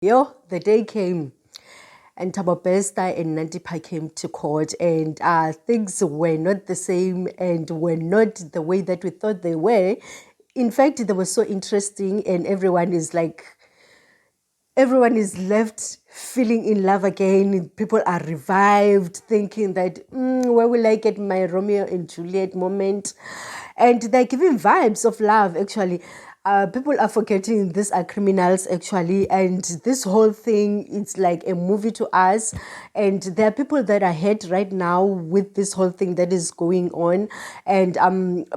The day came and Thabo Bester and Nandipha came to court, and things were not the same and were not the way that we thought they were. In fact, they were so interesting, and everyone is left feeling in love again. People are revived, thinking that, where will I get my Romeo and Juliet moment? And they're giving vibes of love, actually. People are forgetting these are criminals, actually. And this whole thing, it's like a movie to us. And there are people that are hurt right now with this whole thing that is going on. And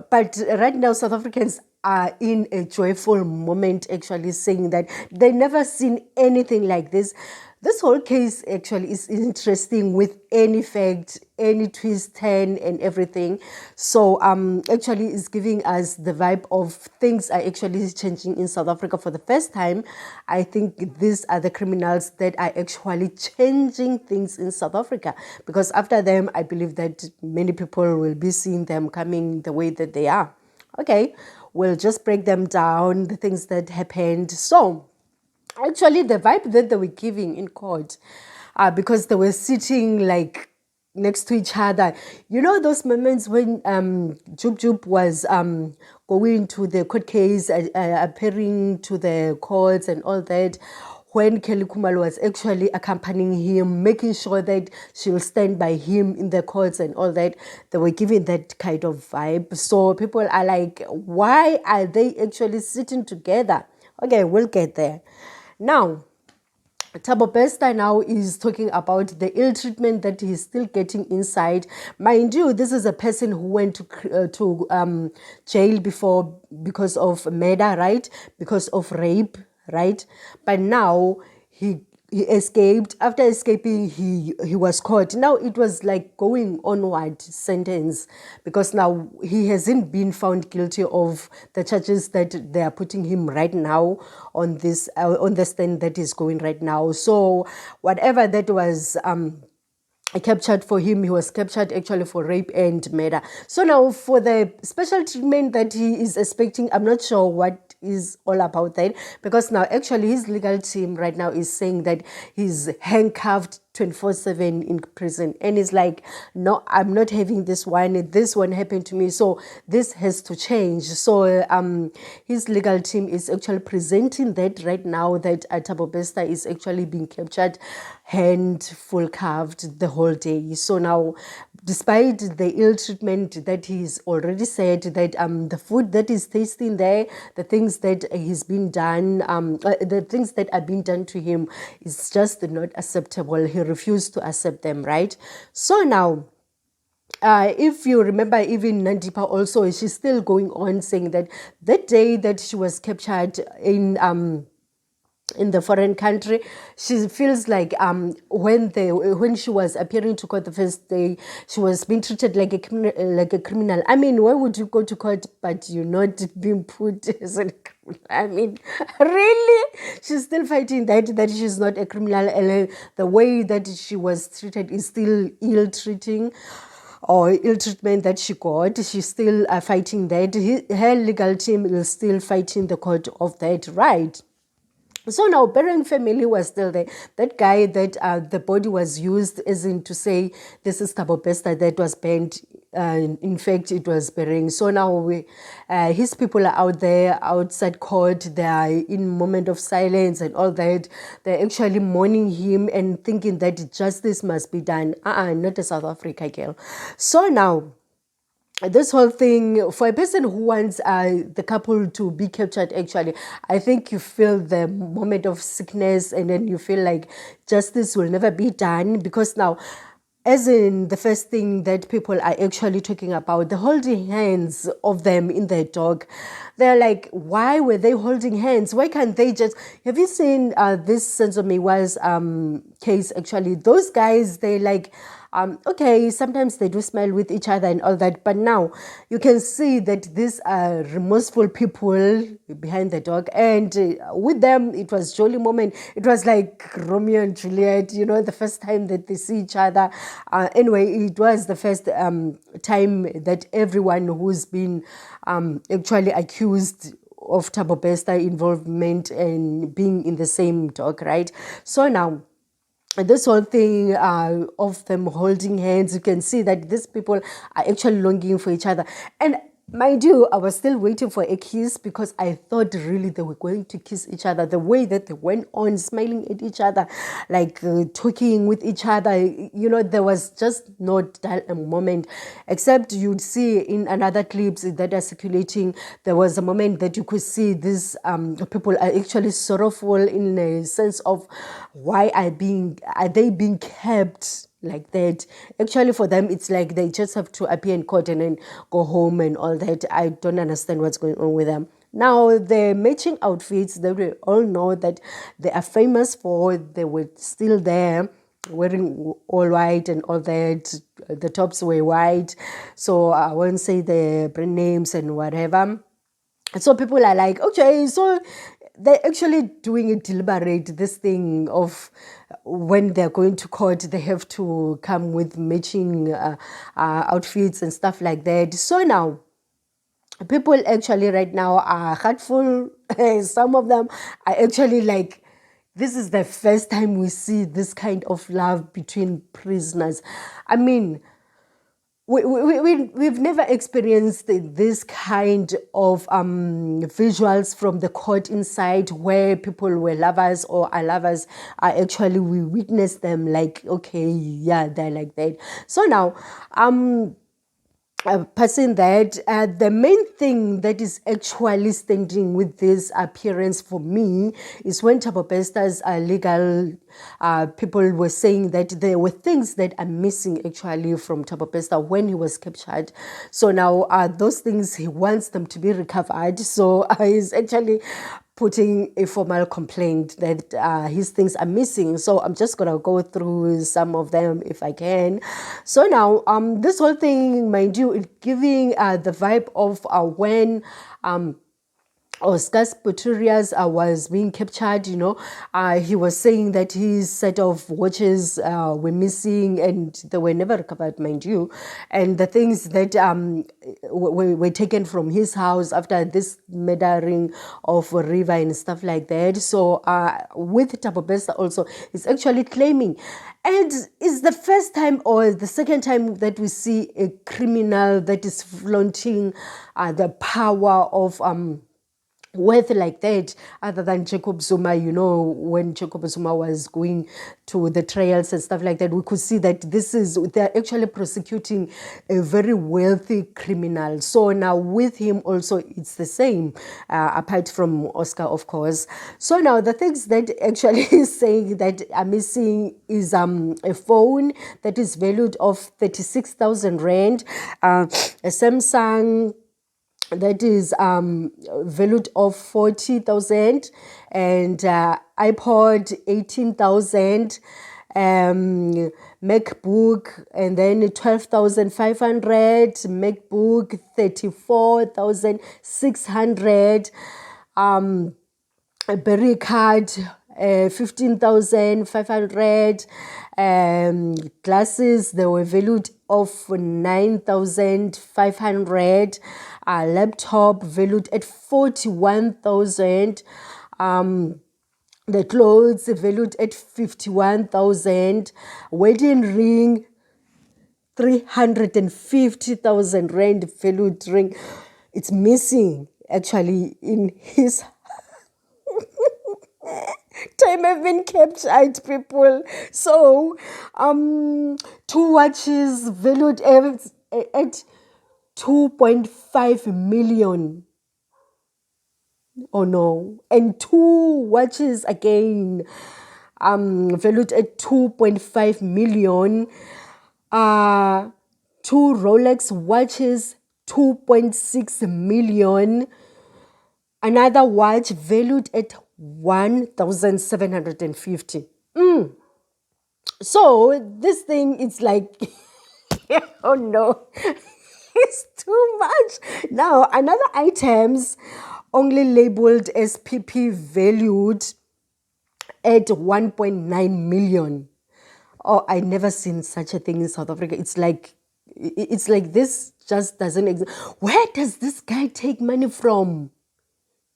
but right now, South Africans are in a joyful moment, actually saying that they never seen anything like this. This whole case actually is interesting with any fact, any twist, turn, and everything. So actually it's giving us the vibe of things are actually changing in South Africa for the first time. I think these are the criminals that are actually changing things in South Africa, because after them, I believe that many people will be seeing them coming the way that they are. Okay, we'll just break them down, the things that happened. So actually, the vibe that they were giving in court, because they were sitting like next to each other. You know those moments when Jub Jub was going to the court case, appearing to the courts and all that, when Kelly Kumal was actually accompanying him, making sure that she'll stand by him in the courts and all that. They were giving that kind of vibe. So people are like, why are they actually sitting together? Okay, we'll get there. Now, Thabo Bester now is talking about the ill treatment that he's still getting inside. Mind you, this is a person who went to jail before because of murder, right? Because of rape, right? But now he escaped. After escaping, he was caught. Now it was like going onward sentence, because now he hasn't been found guilty of the charges that they are putting him right now on this on the stand that is going right now. So whatever that was captured for him, he was captured actually for rape and murder. So now for the special treatment that he is expecting, I'm not sure what is all about that, because now actually his legal team right now is saying that he's handcuffed 24/7 in prison, and it's like, no, I'm not having this one happened to me, so this has to change. So his legal team is actually presenting that right now, that Thabo Bester is actually being captured hand full cuffed the whole day. So now, despite the ill treatment that he's already said, that the food that is tasting there, the things that he's been done, the things that are being done to him is just not acceptable. He refused to accept them, right? So now, if you remember, even Nandipha also, she's still going on saying that that day that she was captured in the foreign country, she feels like when she was appearing to court the first day, she was being treated like a criminal. I mean, why would you go to court but you're not being put as a criminal? I mean, really, she's still fighting that she's not a criminal, and the way that she was treated is still ill treating or ill treatment that she got. She's still fighting that. Her legal team is still fighting the court of that, right? So now Bering family was still there. That guy that the body was used as in to say this is Thabo Bester that was burned. In fact, it was Bering. So now his people are out there outside court. They are in moment of silence and all that. They're actually mourning him and thinking that justice must be done. Not a South Africa girl. So now, this whole thing, for a person who wants the couple to be captured, actually, I think you feel the moment of sickness, and then you feel like justice will never be done, because now, as in the first thing that people are actually talking about, the holding hands of them in their dog. They're like, why were they holding hands? Why can't they just... Have you seen this Senzo Mewa's case, actually? Those guys, they like... okay, sometimes they do smile with each other and all that, but now you can see that these are remorseful people behind the dog, and with them it was jolly moment. It was like Romeo and Juliet, the first time that they see each other. Anyway, it was the first time that everyone who's been actually accused of Thabo Bester involvement and being in the same talk, right? So now, this whole thing of them holding hands, you can see that these people are actually longing for each other. And mind you, I was still waiting for a kiss because I thought really they were going to kiss each other. The way that they went on smiling at each other, like talking with each other, there was just not that a moment, except you'd see in another clips that are circulating, there was a moment that you could see these people are actually sorrowful in a sense of why are they being kept like that. Actually, for them, it's like they just have to appear in court and then go home and all that. I don't understand what's going on with them. Now, the matching outfits that we all know that they are famous for, they were still there, wearing all white and all that. The tops were white. So I won't say the brand names and whatever. So people are like, okay, so they're actually doing it deliberate, this thing of when they're going to court, they have to come with matching outfits and stuff like that. So now, people actually right now are heartful. Some of them are actually like, this is the first time we see this kind of love between prisoners. I mean, we've never experienced this kind of visuals from the court inside where people were lovers or are lovers. Actually, we witnessed them like, okay, yeah, they're like that. So now, passing that, the main thing that is actually standing with this appearance for me is when Thabo Bester's legal people were saying that there were things that are missing actually from Thabo Bester when he was captured. So now those things he wants them to be recovered. So he's actually putting a formal complaint that his things are missing. So I'm just gonna go through some of them if I can. So now, this whole thing, mind you, it giving the vibe of when Oscar Pistorius was being captured, he was saying that his set of watches were missing and they were never recovered, mind you. And the things that were taken from his house after this murdering of River and stuff like that. So with Thabo Bester also, is actually claiming. And it's the first time or the second time that we see a criminal that is flaunting the power of worth like that, other than Jacob Zuma. When Jacob Zuma was going to the trials and stuff like that, we could see that they're actually prosecuting a very wealthy criminal. So now with him also, it's the same, apart from Oscar, of course. So now the things that actually is saying that are missing is a phone that is valued of 36,000 rand, a Samsung that is valued of 40,000, and iPod 18,000, MacBook, and then 12,500, MacBook 34,600, a berry card 15,500, glasses, they were valued of 9,500, a laptop valued at 41,000, the clothes valued at 51,000, wedding ring 350,000 rand valued ring. It's missing actually in his time I've been captured, people. So, 2 watches valued at 2.5 million. Oh no. And 2 watches again, valued at 2.5 million. 2 Rolex watches, 2.6 million. Another watch valued at 1,750. So this thing, it's like, oh no, it's too much. Now, another items only labeled as PP valued at 1.9 million. Oh, I never seen such a thing in South Africa. It's like this just doesn't exist. Where does this guy take money from?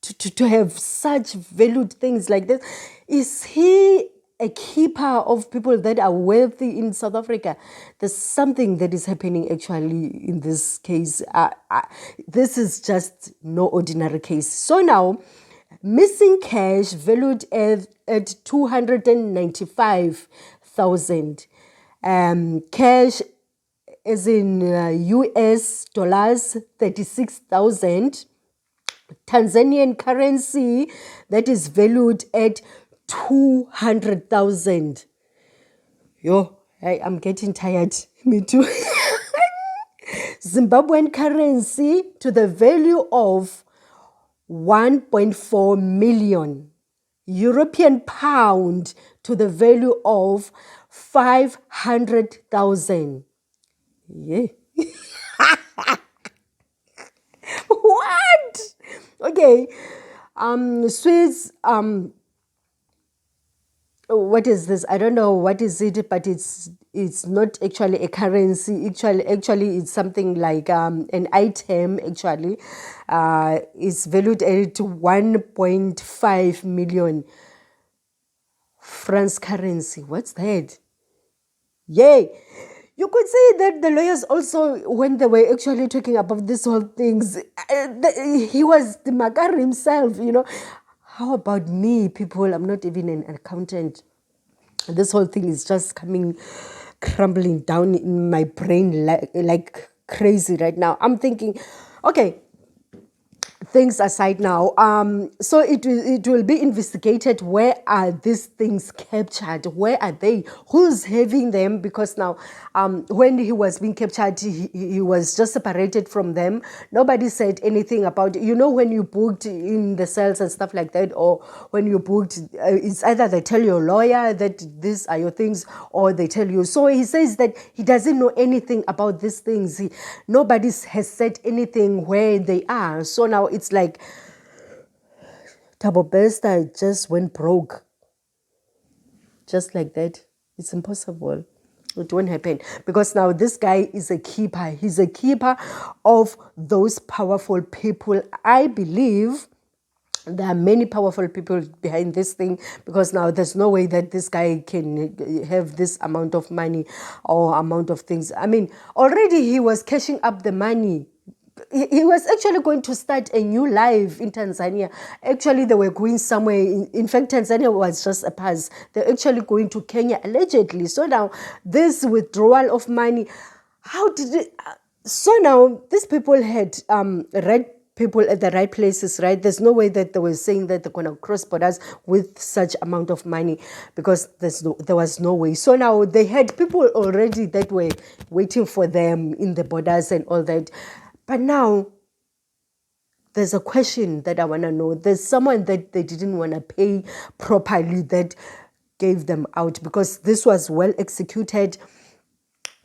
to have such valued things like this. Is he a keeper of people that are wealthy in South Africa? There's something that is happening actually in this case. This is just no ordinary case. So now, missing cash valued at 295,000. Cash as in US dollars 36,000. Tanzanian currency that is valued at 200,000. Yo, I'm getting tired. Me too. Zimbabwean currency to the value of 1.4 million. European pound to the value of 500,000. Yeah. What? Okay. Swiss, what is this? I don't know what is it, but it's not actually a currency. Actually, it's something like an item. Actually, it's valued at 1.5 million France currency. What's that? Yay! You could see that the lawyers also, when they were actually talking about this whole things, he was the Makar himself, How about me, people? I'm not even an accountant. This whole thing is just crumbling down in my brain like crazy right now. I'm thinking, okay, things aside now, so it will be investigated. Where are these things captured? Where are they? Who's having them? Because now, when he was being captured, he was just separated from them. Nobody said anything about it. When you booked in the cells and stuff like that, or when you booked, it's either they tell your lawyer that these are your things, or they tell you. So he says that he doesn't know anything about these things. Nobody has said anything where they are. So now it's like Thabo Bester just went broke. Just like that. It's impossible. It won't happen. Because now this guy is a keeper. He's a keeper of those powerful people. I believe there are many powerful people behind this thing, because now there's no way that this guy can have this amount of money or amount of things. I mean, already he was cashing up the money. He was actually going to start a new life in Tanzania. Actually, they were going somewhere. In fact, Tanzania was just a pass. They're actually going to Kenya, allegedly. So now, this withdrawal of money, how did it... So now, these people had right people at the right places, right? There's no way that they were saying that they're going to cross borders with such amount of money, because there was no way. So now, they had people already that were waiting for them in the borders and all that. But now, there's a question that I want to know. There's someone that they didn't want to pay properly that gave them out, because this was well executed.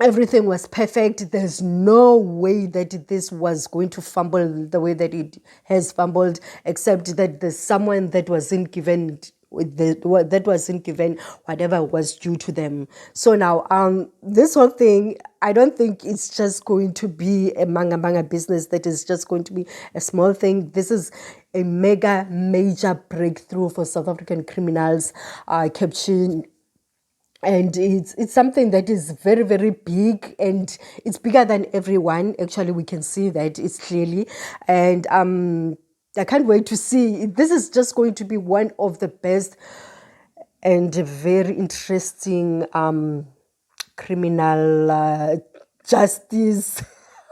Everything was perfect. There's no way that this was going to fumble the way that it has fumbled, except that there's someone that wasn't given whatever was due to them. So now, this whole thing, I don't think it's just going to be a manga business that is just going to be a small thing. This is a major breakthrough for South African criminals, capturing. And it's something that is very, very big, and it's bigger than everyone. Actually, we can see that it's clearly. And I can't wait to see. This is just going to be one of the best and very interesting criminal justice.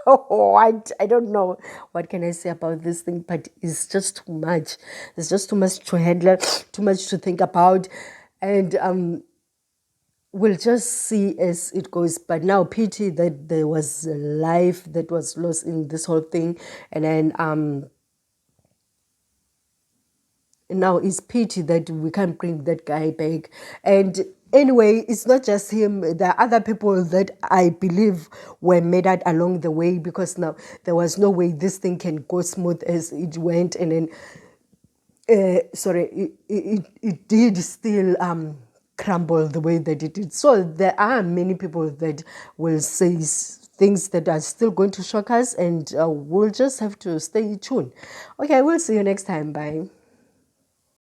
What? I don't know. What can I say about this thing? But it's just too much. It's just too much to handle, too much to think about. And we'll just see as it goes. But now, pity that there was a life that was lost in this whole thing. And then now it's pity that we can't bring that guy back. And anyway, it's not just him. There are other people that I believe were murdered along the way, because now there was no way this thing can go smooth as it went. And then, it did still crumble the way that it did. So there are many people that will say things that are still going to shock us, and we'll just have to stay tuned. Okay, we'll see you next time. Bye.